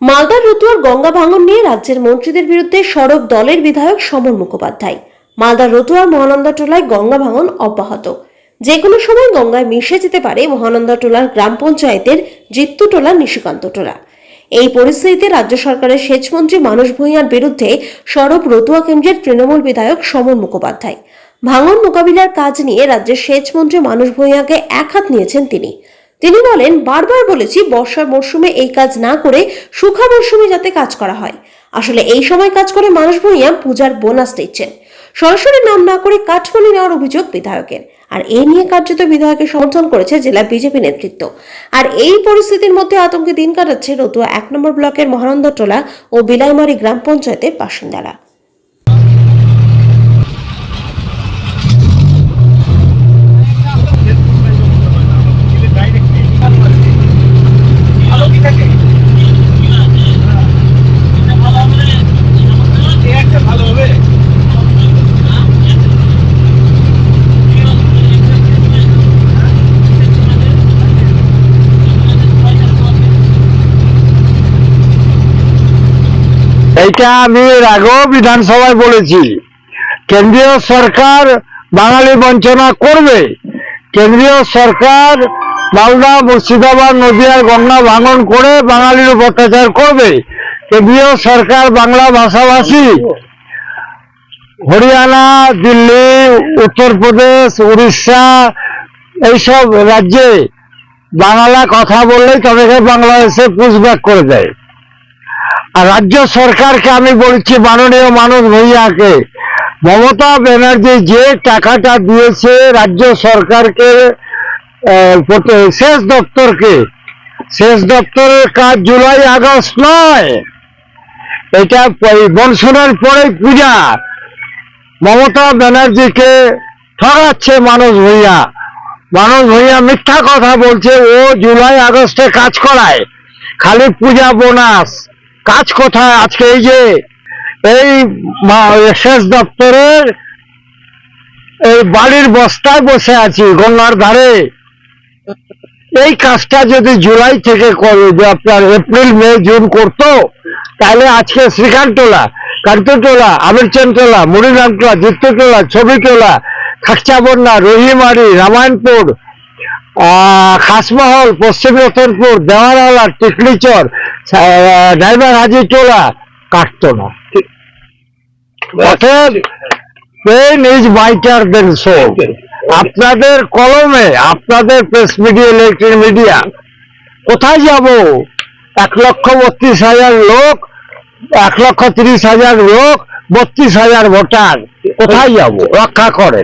মালদার রতুয়ার গঙ্গা ভাঙন নিয়ে রাজ্যের মন্ত্রীদের বিরুদ্ধে সরব দলের বিধায়ক সমর মুখোপাধ্যায়। মালদার রতুয়ার মহানন্দা টোলায় গঙ্গা ভাঙন অব্যাহত। যে কোনো সময় গঙ্গায় মিশে যেতে পারে মহানন্দা টোলার গ্রাম পঞ্চায়েতের জিত্তু টোলা, নিশিকান্ত টোলা। এই পরিস্থিতিতে রাজ্য সরকারের সেচমন্ত্রী মানস ভূঁইয়ার বিরুদ্ধে সরব রতুয়া কেন্দ্রের তৃণমূল বিধায়ক সমর মুখোপাধ্যায়। ভাঙন মোকাবিলার কাজ নিয়ে রাজ্যের সেচমন্ত্রী মানস ভূঁইয়াকে এক হাত নিয়েছেন তিনি বলেন, বারবার বলেছি বর্ষার মরশুমে এই কাজ না করে শুখা মরশুমে যাতে কাজ করা হয়। আসলে এই সময় কাজ করে মানস ভূঁইয়া পূজার বোনাস দিচ্ছেন। সরাসরি নাম না করে কাঠমানি নেওয়ার অভিযোগ বিধায়কের। আর এই নিয়ে কার্যত বিধায়কের সমর্থন করেছে জেলা বিজেপি নেতৃত্ব। আর এই পরিস্থিতির মধ্যে আতঙ্কে দিন কাটাচ্ছে রতুয়া 1 নম্বর ব্লকের মহানন্দা টোলা ও বিলাইমারি গ্রাম পঞ্চায়েতের বাসিন্দারা। এটা আমি এর আগেও বিধানসভায় বলেছি, কেন্দ্রীয় সরকার বাঙালি বঞ্চনা করবে। কেন্দ্রীয় সরকার মালদা, মুর্শিদাবাদ, নদিয়ার গঙ্গা ভাঙন করে বাঙালির উপর অত্যাচার করবে। কেন্দ্রীয় সরকার বাংলা ভাষাভাষী হরিয়ানা, দিল্লি, উত্তরপ্রদেশ, উড়িষ্যা এইসব রাজ্যে বাংলা কথা বললেই তাদেরকে বাংলাদেশে পুশব্যাক করে দেয়। আর রাজ্য সরকারকে আমি বলছি, মাননীয় মানস ভূঁইয়াকে, মমতা ব্যানার্জি যে টাকাটা দিয়েছে রাজ্য সরকারকে, সেচ দপ্তরের কাজ জুলাই আগস্ট নয়, এটা মনসুনের পরেই পূজা। মমতা ব্যানার্জিকে ঠকাচ্ছে মানস ভূঁইয়া মিথ্যা কথা বলছে। ও জুলাই আগস্টে কাজ করায়, খালি পূজা বোনাস। কাজ কোথায়? আজকে এই যে এই সেচ দপ্তরের এই বালির বস্তায় বসে আছি গঙ্গার ধারে। এই কাজটা যদি জুলাই থেকে করে, যে আপনার এপ্রিল, মে, জুন করতো, তাহলে আজকে শ্রীকান্তটোলা, কান্তটোলা, আমিরচাঁদটোলা, মুড়িরামটোলা, জিত্তটোলা, ছবিটোলা, খাকচাবন্যা, রহিমারি, রামায়ণপুর, খাসমহল, পশ্চিম রতনপুর, দেওয়ানওয়ালা, টিকলিচর, ড্রাইভার হাজি টোলা কাটতো না। অতএব pen is mightier than sword. আপনাদের কলমে, আপনাদের প্রেস মিডিয়া, ইলেকট্রনিক মিডিয়া, কোথায় যাব? 1,32,000 লোক, 1,30,000 লোক, 32,000 ভোটার, কোথায় যাব? রক্ষা করে।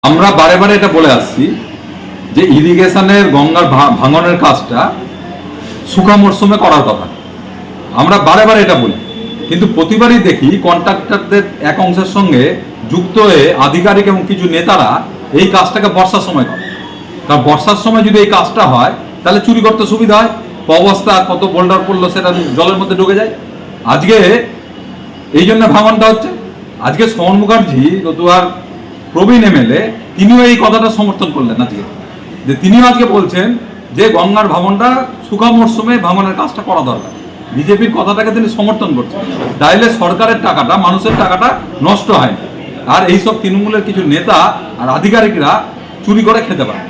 আমরা বারে বারে এটা বলে আসছি যে ইরিগেশনের গঙ্গার ভাঙনের কাজটা শুকা মরশুমে করার কথা। আমরা বারে বারে এটা বলি, কিন্তু প্রতিবারই দেখি কন্ট্রাক্টরদের এক অংশের সঙ্গে যুক্ত হয়ে আধিকারিক এবং কিছু নেতারা এই কাজটাকে বর্ষার সময় করে। কারণ বর্ষার সময় যদি এই কাজটা হয় তাহলে চুরি করতে সুবিধা হয়। অবস্থা কত বোল্ডার পড়লো সেটা জলের মধ্যে ঢুকে যায়। আজকে এই জন্য ভাঙনটা হচ্ছে। আজকে সমর মুখার্জি, রতুয়ার প্রবীণ এমএলএ, তিনিও এই কথাটা সমর্থন করলেন আজকে, যে তিনিও আজকে বলছেন যে গঙ্গার ভাঙনটা শুকা মরশুমে ভাঙনের কাজটা করা দরকার। বিজেপির কথাটাকে তিনি সমর্থন করছেন। তাইলে সরকারের টাকাটা, মানুষের টাকাটা নষ্ট হয় না, আর এইসব তৃণমূলের কিছু নেতা আর আধিকারিকরা চুরি করে খেতে পারে।